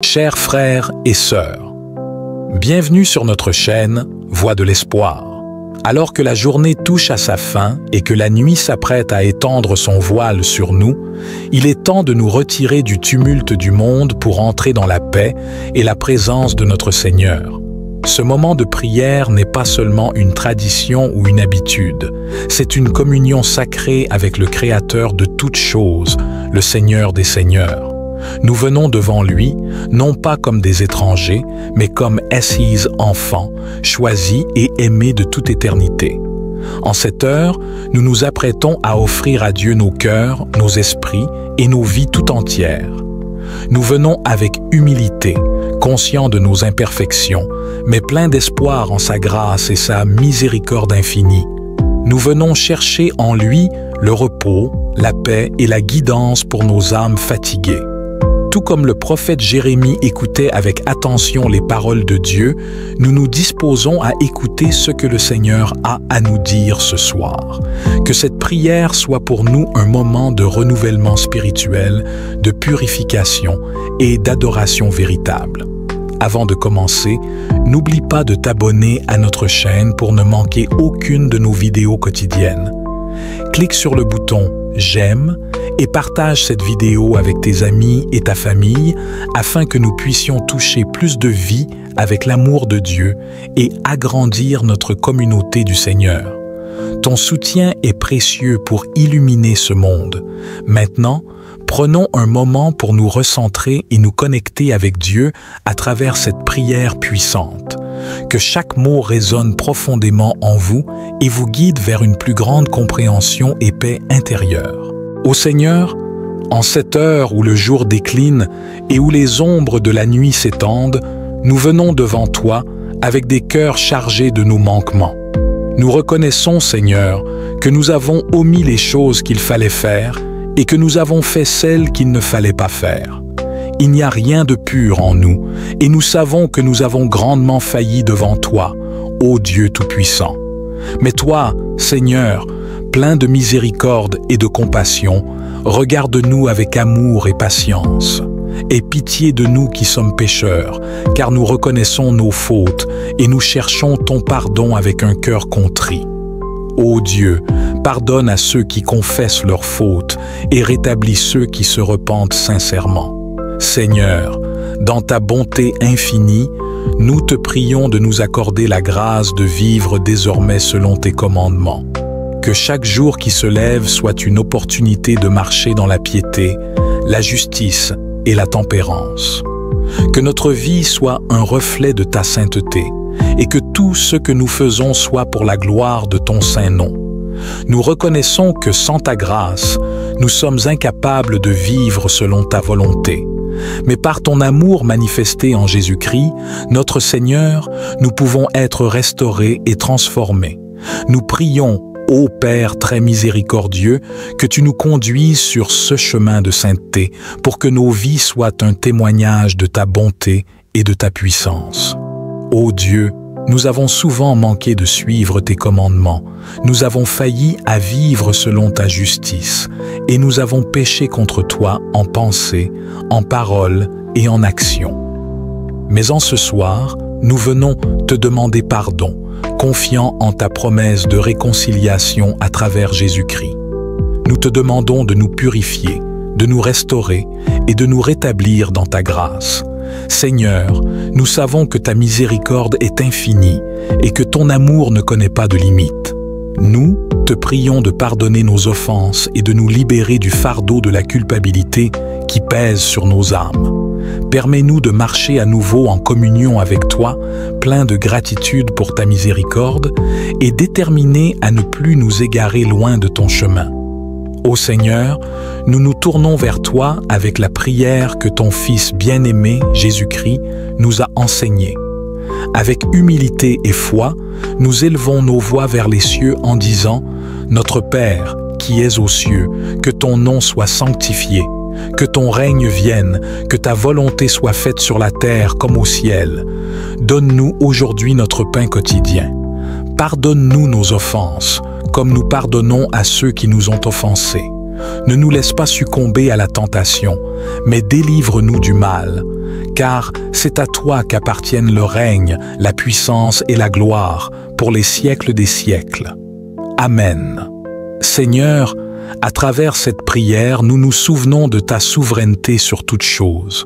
Chers frères et sœurs, bienvenue sur notre chaîne Voix de l'Espoir. Alors que la journée touche à sa fin et que la nuit s'apprête à étendre son voile sur nous, il est temps de nous retirer du tumulte du monde pour entrer dans la paix et la présence de notre Seigneur. Ce moment de prière n'est pas seulement une tradition ou une habitude, c'est une communion sacrée avec le Créateur de toutes choses, le Seigneur des Seigneurs. Nous venons devant lui, non pas comme des étrangers, mais comme assis enfants, choisis et aimés de toute éternité. En cette heure, nous nous apprêtons à offrir à Dieu nos cœurs, nos esprits et nos vies tout entières. Nous venons avec humilité, conscients de nos imperfections, mais pleins d'espoir en sa grâce et sa miséricorde infinie. Nous venons chercher en lui le repos, la paix et la guidance pour nos âmes fatiguées. Tout comme le prophète Jérémie écoutait avec attention les paroles de Dieu, nous nous disposons à écouter ce que le Seigneur a à nous dire ce soir. Que cette prière soit pour nous un moment de renouvellement spirituel, de purification et d'adoration véritable. Avant de commencer, n'oublie pas de t'abonner à notre chaîne pour ne manquer aucune de nos vidéos quotidiennes. Clique sur le bouton « J'aime » et partage cette vidéo avec tes amis et ta famille afin que nous puissions toucher plus de vie avec l'amour de Dieu et agrandir notre communauté du Seigneur. Ton soutien est précieux pour illuminer ce monde. Maintenant, prenons un moment pour nous recentrer et nous connecter avec Dieu à travers cette prière puissante. Que chaque mot résonne profondément en vous et vous guide vers une plus grande compréhension et paix intérieure. Ô Seigneur, en cette heure où le jour décline et où les ombres de la nuit s'étendent, nous venons devant toi avec des cœurs chargés de nos manquements. Nous reconnaissons, Seigneur, que nous avons omis les choses qu'il fallait faire et que nous avons fait celles qu'il ne fallait pas faire. Il n'y a rien de pur en nous, et nous savons que nous avons grandement failli devant toi, ô Dieu Tout-Puissant. Mais toi, Seigneur, plein de miséricorde et de compassion, regarde-nous avec amour et patience. Aie pitié de nous qui sommes pécheurs, car nous reconnaissons nos fautes et nous cherchons ton pardon avec un cœur contrit. Ô Dieu, pardonne à ceux qui confessent leurs fautes et rétablis ceux qui se repentent sincèrement. Seigneur, dans ta bonté infinie, nous te prions de nous accorder la grâce de vivre désormais selon tes commandements. Que chaque jour qui se lève soit une opportunité de marcher dans la piété, la justice et la tempérance. Que notre vie soit un reflet de ta sainteté et que tout ce que nous faisons soit pour la gloire de ton saint nom. Nous reconnaissons que sans ta grâce, nous sommes incapables de vivre selon ta volonté. Mais par ton amour manifesté en Jésus-Christ, notre Seigneur, nous pouvons être restaurés et transformés. Nous prions, ô Père très miséricordieux, que tu nous conduises sur ce chemin de sainteté pour que nos vies soient un témoignage de ta bonté et de ta puissance. Ô Dieu, nous avons souvent manqué de suivre tes commandements, nous avons failli à vivre selon ta justice, et nous avons péché contre toi en pensée, en parole et en action. Mais en ce soir, nous venons te demander pardon, confiant en ta promesse de réconciliation à travers Jésus-Christ. Nous te demandons de nous purifier, de nous restaurer et de nous rétablir dans ta grâce. Seigneur, nous savons que ta miséricorde est infinie et que ton amour ne connaît pas de limite. Nous te prions de pardonner nos offenses et de nous libérer du fardeau de la culpabilité qui pèse sur nos âmes. Permets-nous de marcher à nouveau en communion avec toi, plein de gratitude pour ta miséricorde et déterminés à ne plus nous égarer loin de ton chemin. Ô Seigneur, nous nous tournons vers toi avec la prière que ton Fils bien-aimé, Jésus-Christ, nous a enseignée. Avec humilité et foi, nous élevons nos voix vers les cieux en disant « Notre Père, qui es aux cieux, que ton nom soit sanctifié, que ton règne vienne, que ta volonté soit faite sur la terre comme au ciel. Donne-nous aujourd'hui notre pain quotidien. Pardonne-nous nos offenses, comme nous pardonnons à ceux qui nous ont offensés. Ne nous laisse pas succomber à la tentation, mais délivre-nous du mal, car c'est à toi qu'appartiennent le règne, la puissance et la gloire pour les siècles des siècles. Amen. Seigneur, à travers cette prière, nous nous souvenons de ta souveraineté sur toutes choses.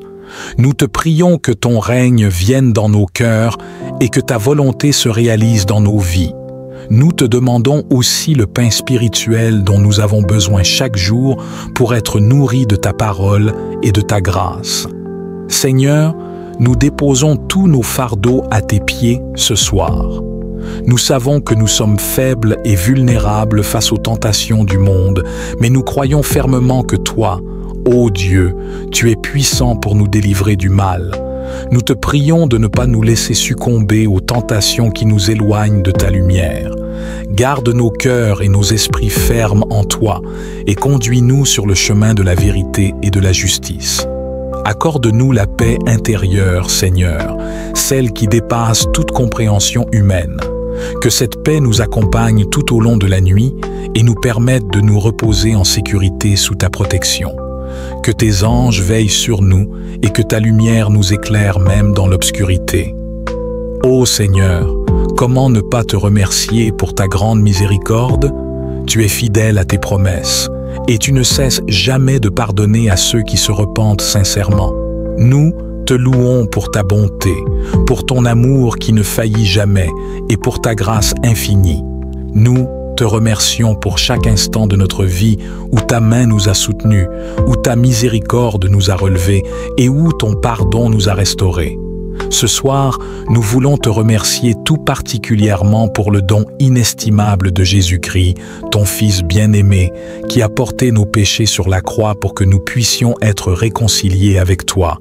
Nous te prions que ton règne vienne dans nos cœurs et que ta volonté se réalise dans nos vies. Nous te demandons aussi le pain spirituel dont nous avons besoin chaque jour pour être nourris de ta parole et de ta grâce. Seigneur, nous déposons tous nos fardeaux à tes pieds ce soir. Nous savons que nous sommes faibles et vulnérables face aux tentations du monde, mais nous croyons fermement que toi, ô Dieu, tu es puissant pour nous délivrer du mal. Nous te prions de ne pas nous laisser succomber aux tentations qui nous éloignent de ta lumière. Garde nos cœurs et nos esprits fermes en toi et conduis-nous sur le chemin de la vérité et de la justice. Accorde-nous la paix intérieure, Seigneur, celle qui dépasse toute compréhension humaine. Que cette paix nous accompagne tout au long de la nuit et nous permette de nous reposer en sécurité sous ta protection. Que tes anges veillent sur nous et que ta lumière nous éclaire même dans l'obscurité. Ô Seigneur, comment ne pas te remercier pour ta grande miséricorde? Tu es fidèle à tes promesses et tu ne cesses jamais de pardonner à ceux qui se repentent sincèrement. Nous te louons pour ta bonté, pour ton amour qui ne faillit jamais et pour ta grâce infinie. Nous te remercions pour chaque instant de notre vie où ta main nous a soutenus, où ta miséricorde nous a relevés et où ton pardon nous a restaurés. Ce soir, nous voulons te remercier tout particulièrement pour le don inestimable de Jésus-Christ, ton Fils bien-aimé, qui a porté nos péchés sur la croix pour que nous puissions être réconciliés avec toi.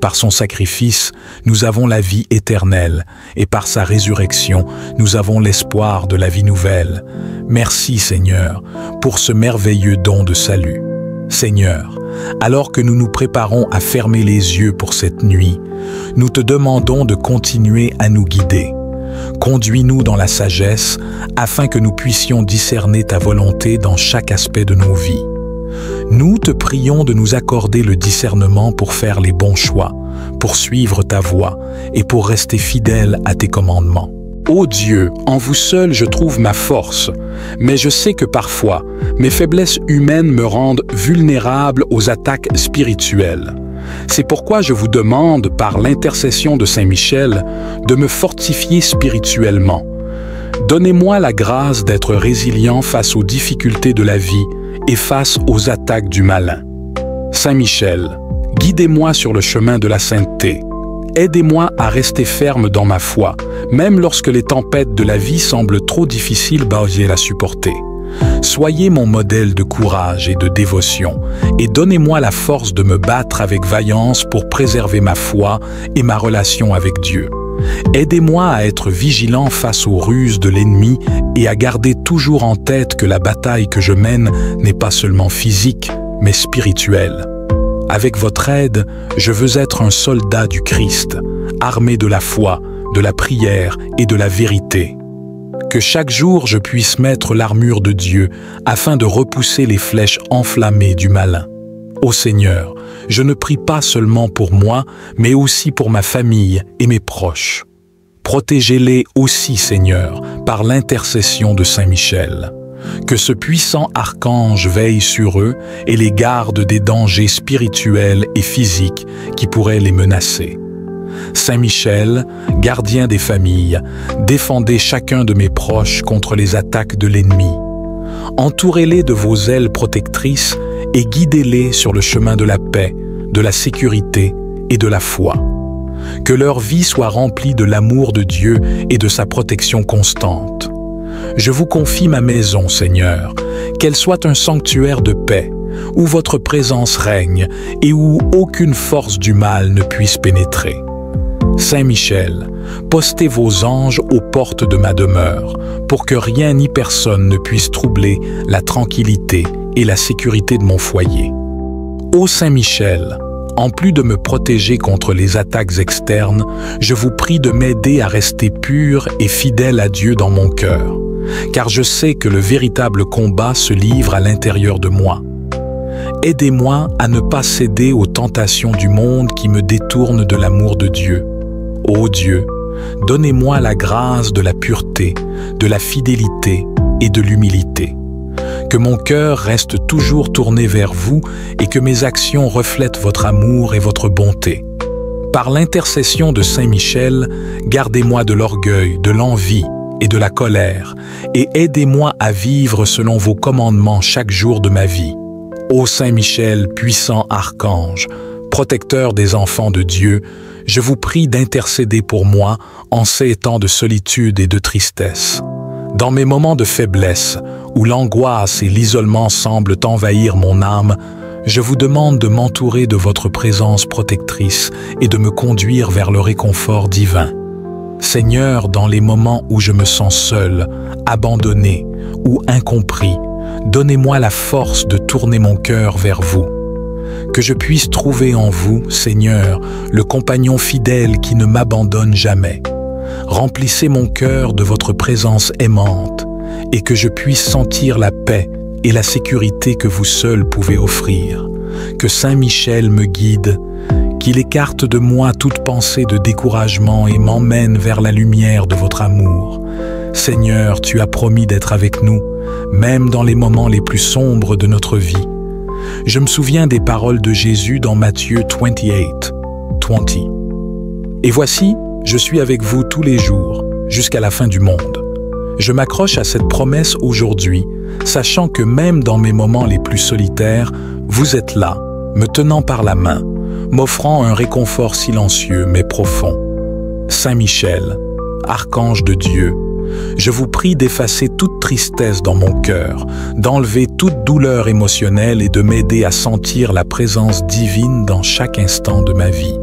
Par son sacrifice, nous avons la vie éternelle, et par sa résurrection, nous avons l'espoir de la vie nouvelle. Merci, Seigneur, pour ce merveilleux don de salut. Seigneur, alors que nous nous préparons à fermer les yeux pour cette nuit, nous te demandons de continuer à nous guider. Conduis-nous dans la sagesse, afin que nous puissions discerner ta volonté dans chaque aspect de nos vies. Nous te prions de nous accorder le discernement pour faire les bons choix, pour suivre ta voie et pour rester fidèle à tes commandements. Ô Dieu, en vous seul je trouve ma force, mais je sais que parfois, mes faiblesses humaines me rendent vulnérable aux attaques spirituelles. C'est pourquoi je vous demande, par l'intercession de Saint Michel, de me fortifier spirituellement. Donnez-moi la grâce d'être résilient face aux difficultés de la vie et face aux attaques du malin. Saint Michel, guidez-moi sur le chemin de la sainteté. Aidez-moi à rester ferme dans ma foi, même lorsque les tempêtes de la vie semblent trop difficiles à supporter. Soyez mon modèle de courage et de dévotion, et donnez-moi la force de me battre avec vaillance pour préserver ma foi et ma relation avec Dieu. Aidez-moi à être vigilant face aux ruses de l'ennemi et à garder toujours en tête que la bataille que je mène n'est pas seulement physique, mais spirituelle. Avec votre aide, je veux être un soldat du Christ, armé de la foi, de la prière et de la vérité. Que chaque jour je puisse mettre l'armure de Dieu afin de repousser les flèches enflammées du malin. Ô Seigneur, je ne prie pas seulement pour moi, mais aussi pour ma famille et mes proches. Protégez-les aussi, Seigneur, par l'intercession de Saint Michel. Que ce puissant archange veille sur eux et les garde des dangers spirituels et physiques qui pourraient les menacer. Saint Michel, gardien des familles, défendez chacun de mes proches contre les attaques de l'ennemi. Entourez-les de vos ailes protectrices et guidez-les sur le chemin de la paix, de la sécurité et de la foi. Que leur vie soit remplie de l'amour de Dieu et de sa protection constante. Je vous confie ma maison, Seigneur, qu'elle soit un sanctuaire de paix, où votre présence règne et où aucune force du mal ne puisse pénétrer. Saint Michel, postez vos anges aux portes de ma demeure, pour que rien ni personne ne puisse troubler la tranquillité et la sécurité de mon foyer. Ô Saint Michel, en plus de me protéger contre les attaques externes, je vous prie de m'aider à rester pur et fidèle à Dieu dans mon cœur, car je sais que le véritable combat se livre à l'intérieur de moi. Aidez-moi à ne pas céder aux tentations du monde qui me détournent de l'amour de Dieu. Ô Dieu, donnez-moi la grâce de la pureté, de la fidélité et de l'humilité. Que mon cœur reste toujours tourné vers vous et que mes actions reflètent votre amour et votre bonté. Par l'intercession de Saint Michel, gardez-moi de l'orgueil, de l'envie et de la colère, et aidez-moi à vivre selon vos commandements chaque jour de ma vie. Ô Saint Michel, puissant archange, protecteur des enfants de Dieu, je vous prie d'intercéder pour moi en ces temps de solitude et de tristesse. Dans mes moments de faiblesse, où l'angoisse et l'isolement semblent envahir mon âme, je vous demande de m'entourer de votre présence protectrice et de me conduire vers le réconfort divin. Seigneur, dans les moments où je me sens seul, abandonné ou incompris, donnez-moi la force de tourner mon cœur vers vous. Que je puisse trouver en vous, Seigneur, le compagnon fidèle qui ne m'abandonne jamais. Remplissez mon cœur de votre présence aimante et que je puisse sentir la paix et la sécurité que vous seul pouvez offrir. Que Saint Michel me guide, qu'il écarte de moi toute pensée de découragement et m'emmène vers la lumière de votre amour. Seigneur, tu as promis d'être avec nous, même dans les moments les plus sombres de notre vie. Je me souviens des paroles de Jésus dans Matthieu 28:20. Et voici, je suis avec vous tous les jours, jusqu'à la fin du monde. Je m'accroche à cette promesse aujourd'hui, sachant que même dans mes moments les plus solitaires, vous êtes là, me tenant par la main, m'offrant un réconfort silencieux mais profond. Saint Michel, archange de Dieu, je vous prie d'effacer toute tristesse dans mon cœur, d'enlever toute douleur émotionnelle et de m'aider à sentir la présence divine dans chaque instant de ma vie.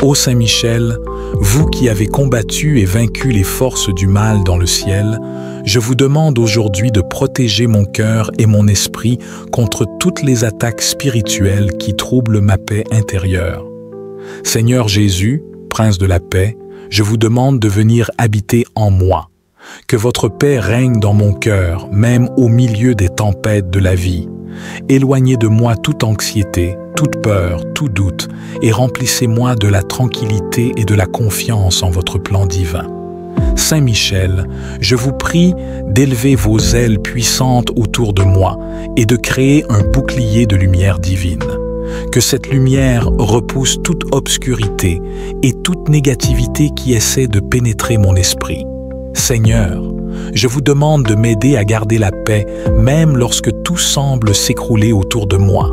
Ô Saint Michel, vous qui avez combattu et vaincu les forces du mal dans le ciel, je vous demande aujourd'hui de protéger mon cœur et mon esprit contre toutes les attaques spirituelles qui troublent ma paix intérieure. Seigneur Jésus, Prince de la paix, je vous demande de venir habiter en moi. Que votre paix règne dans mon cœur, même au milieu des tempêtes de la vie. Éloignez de moi toute anxiété, toute peur, tout doute, et remplissez-moi de la tranquillité et de la confiance en votre plan divin. Saint Michel, je vous prie d'élever vos ailes puissantes autour de moi et de créer un bouclier de lumière divine. Que cette lumière repousse toute obscurité et toute négativité qui essaie de pénétrer mon esprit. Seigneur, je vous demande de m'aider à garder la paix, même lorsque tout semble s'écrouler autour de moi.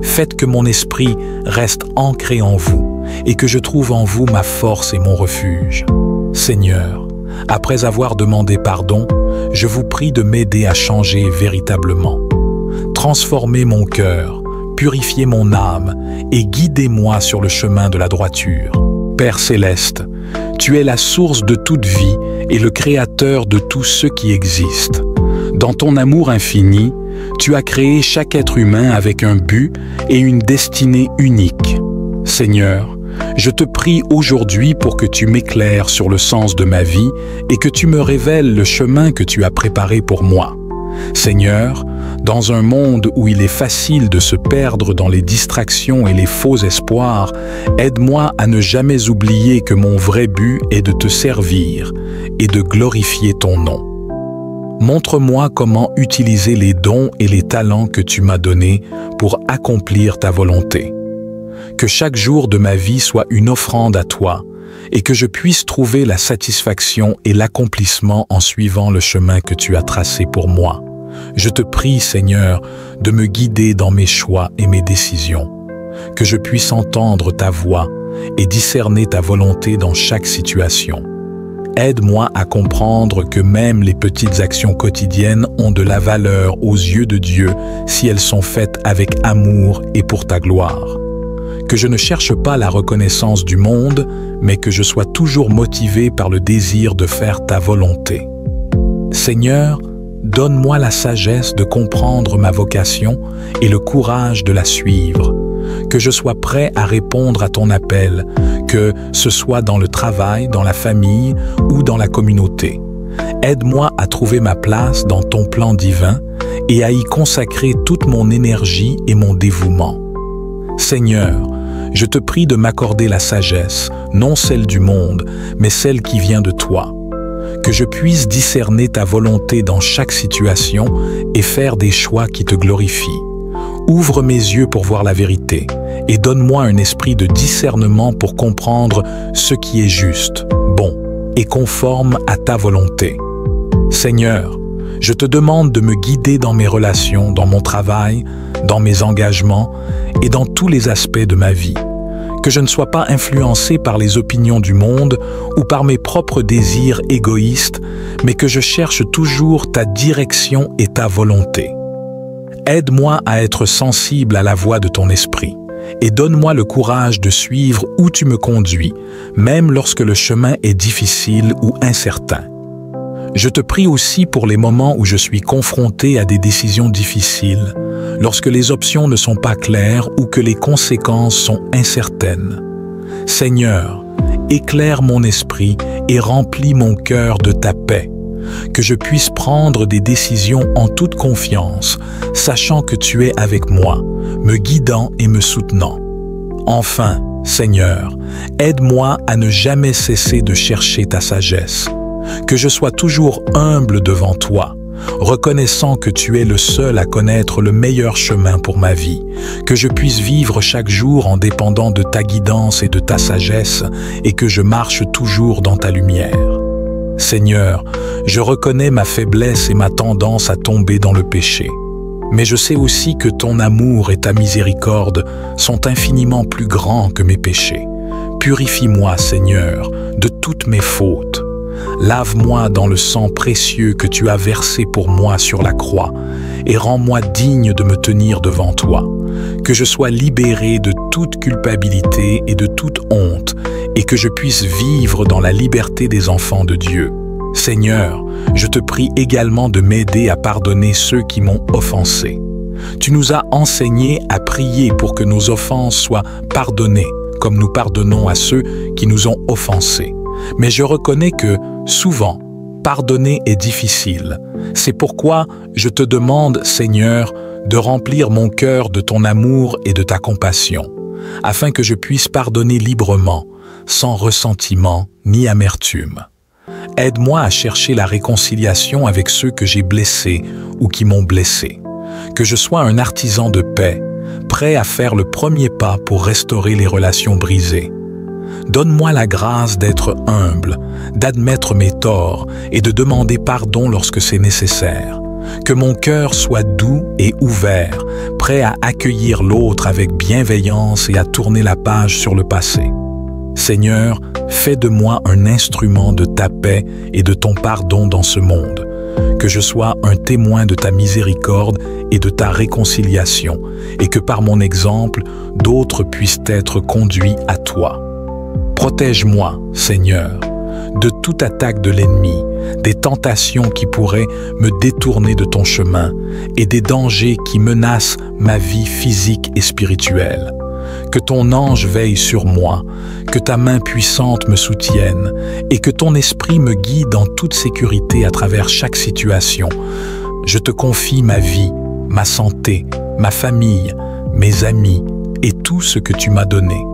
Faites que mon esprit reste ancré en vous et que je trouve en vous ma force et mon refuge. Seigneur, après avoir demandé pardon, je vous prie de m'aider à changer véritablement. Transformez mon cœur, purifiez mon âme et guidez-moi sur le chemin de la droiture. Père céleste, tu es la source de toute vie et le créateur de tout ce qui existe. Dans ton amour infini, tu as créé chaque être humain avec un but et une destinée unique. Seigneur, je te prie aujourd'hui pour que tu m'éclaires sur le sens de ma vie et que tu me révèles le chemin que tu as préparé pour moi. Seigneur, dans un monde où il est facile de se perdre dans les distractions et les faux espoirs, aide-moi à ne jamais oublier que mon vrai but est de te servir et de glorifier ton nom. Montre-moi comment utiliser les dons et les talents que tu m'as donnés pour accomplir ta volonté. Que chaque jour de ma vie soit une offrande à toi et que je puisse trouver la satisfaction et l'accomplissement en suivant le chemin que tu as tracé pour moi. Je te prie, Seigneur, de me guider dans mes choix et mes décisions, que je puisse entendre ta voix et discerner ta volonté dans chaque situation. Aide-moi à comprendre que même les petites actions quotidiennes ont de la valeur aux yeux de Dieu si elles sont faites avec amour et pour ta gloire. Que je ne cherche pas la reconnaissance du monde, mais que je sois toujours motivé par le désir de faire ta volonté. Seigneur, donne-moi la sagesse de comprendre ma vocation et le courage de la suivre. Que je sois prêt à répondre à ton appel, que ce soit dans le travail, dans la famille ou dans la communauté. Aide-moi à trouver ma place dans ton plan divin et à y consacrer toute mon énergie et mon dévouement. Seigneur, je te prie de m'accorder la sagesse, non celle du monde, mais celle qui vient de toi. Que je puisse discerner ta volonté dans chaque situation et faire des choix qui te glorifient. Ouvre mes yeux pour voir la vérité et donne-moi un esprit de discernement pour comprendre ce qui est juste, bon et conforme à ta volonté. Seigneur, je te demande de me guider dans mes relations, dans mon travail, dans mes engagements et dans tous les aspects de ma vie. Que je ne sois pas influencé par les opinions du monde ou par mes propres désirs égoïstes, mais que je cherche toujours ta direction et ta volonté. Aide-moi à être sensible à la voix de ton esprit et donne-moi le courage de suivre où tu me conduis, même lorsque le chemin est difficile ou incertain. Je te prie aussi pour les moments où je suis confronté à des décisions difficiles, lorsque les options ne sont pas claires ou que les conséquences sont incertaines. Seigneur, éclaire mon esprit et remplis mon cœur de ta paix, que je puisse prendre des décisions en toute confiance, sachant que tu es avec moi, me guidant et me soutenant. Enfin, Seigneur, aide-moi à ne jamais cesser de chercher ta sagesse, que je sois toujours humble devant toi, reconnaissant que tu es le seul à connaître le meilleur chemin pour ma vie, que je puisse vivre chaque jour en dépendant de ta guidance et de ta sagesse, et que je marche toujours dans ta lumière. Seigneur, je reconnais ma faiblesse et ma tendance à tomber dans le péché. Mais je sais aussi que ton amour et ta miséricorde sont infiniment plus grands que mes péchés. Purifie-moi, Seigneur, de toutes mes fautes. Lave-moi dans le sang précieux que tu as versé pour moi sur la croix et rends-moi digne de me tenir devant toi. Que je sois libéré de toute culpabilité et de toute honte et que je puisse vivre dans la liberté des enfants de Dieu. Seigneur, je te prie également de m'aider à pardonner ceux qui m'ont offensé. Tu nous as enseigné à prier pour que nos offenses soient pardonnées, comme nous pardonnons à ceux qui nous ont offensés. Mais je reconnais que, souvent, pardonner est difficile. C'est pourquoi je te demande, Seigneur, de remplir mon cœur de ton amour et de ta compassion, afin que je puisse pardonner librement, sans ressentiment ni amertume. Aide-moi à chercher la réconciliation avec ceux que j'ai blessés ou qui m'ont blessé. Que je sois un artisan de paix, prêt à faire le premier pas pour restaurer les relations brisées. Donne-moi la grâce d'être humble, d'admettre mes torts et de demander pardon lorsque c'est nécessaire. Que mon cœur soit doux et ouvert, prêt à accueillir l'autre avec bienveillance et à tourner la page sur le passé. Seigneur, fais de moi un instrument de ta paix et de ton pardon dans ce monde. Que je sois un témoin de ta miséricorde et de ta réconciliation, et que par mon exemple, d'autres puissent être conduits à toi. Protège-moi, Seigneur, de toute attaque de l'ennemi, des tentations qui pourraient me détourner de ton chemin et des dangers qui menacent ma vie physique et spirituelle. Que ton ange veille sur moi, que ta main puissante me soutienne et que ton esprit me guide en toute sécurité à travers chaque situation. Je te confie ma vie, ma santé, ma famille, mes amis et tout ce que tu m'as donné.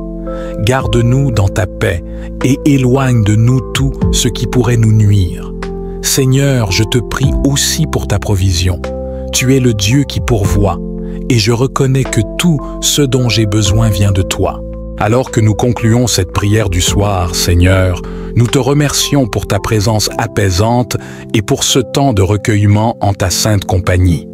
Garde-nous dans ta paix et éloigne de nous tout ce qui pourrait nous nuire. Seigneur, je te prie aussi pour ta provision. Tu es le Dieu qui pourvoit, et je reconnais que tout ce dont j'ai besoin vient de toi. Alors que nous concluons cette prière du soir, Seigneur, nous te remercions pour ta présence apaisante et pour ce temps de recueillement en ta sainte compagnie.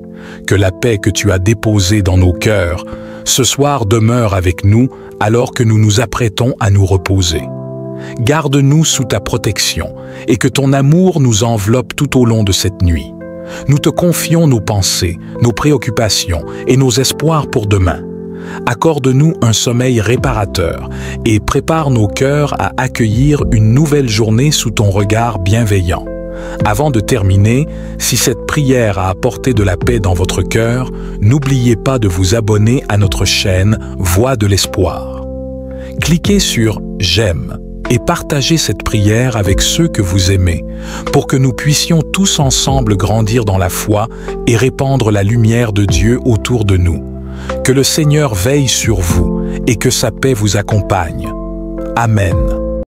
Que la paix que tu as déposée dans nos cœurs, ce soir demeure avec nous alors que nous nous apprêtons à nous reposer. Garde-nous sous ta protection et que ton amour nous enveloppe tout au long de cette nuit. Nous te confions nos pensées, nos préoccupations et nos espoirs pour demain. Accorde-nous un sommeil réparateur et prépare nos cœurs à accueillir une nouvelle journée sous ton regard bienveillant. Avant de terminer, si cette prière a apporté de la paix dans votre cœur, n'oubliez pas de vous abonner à notre chaîne Voix de l'Espoir. Cliquez sur « J'aime » et partagez cette prière avec ceux que vous aimez, pour que nous puissions tous ensemble grandir dans la foi et répandre la lumière de Dieu autour de nous. Que le Seigneur veille sur vous et que sa paix vous accompagne. Amen.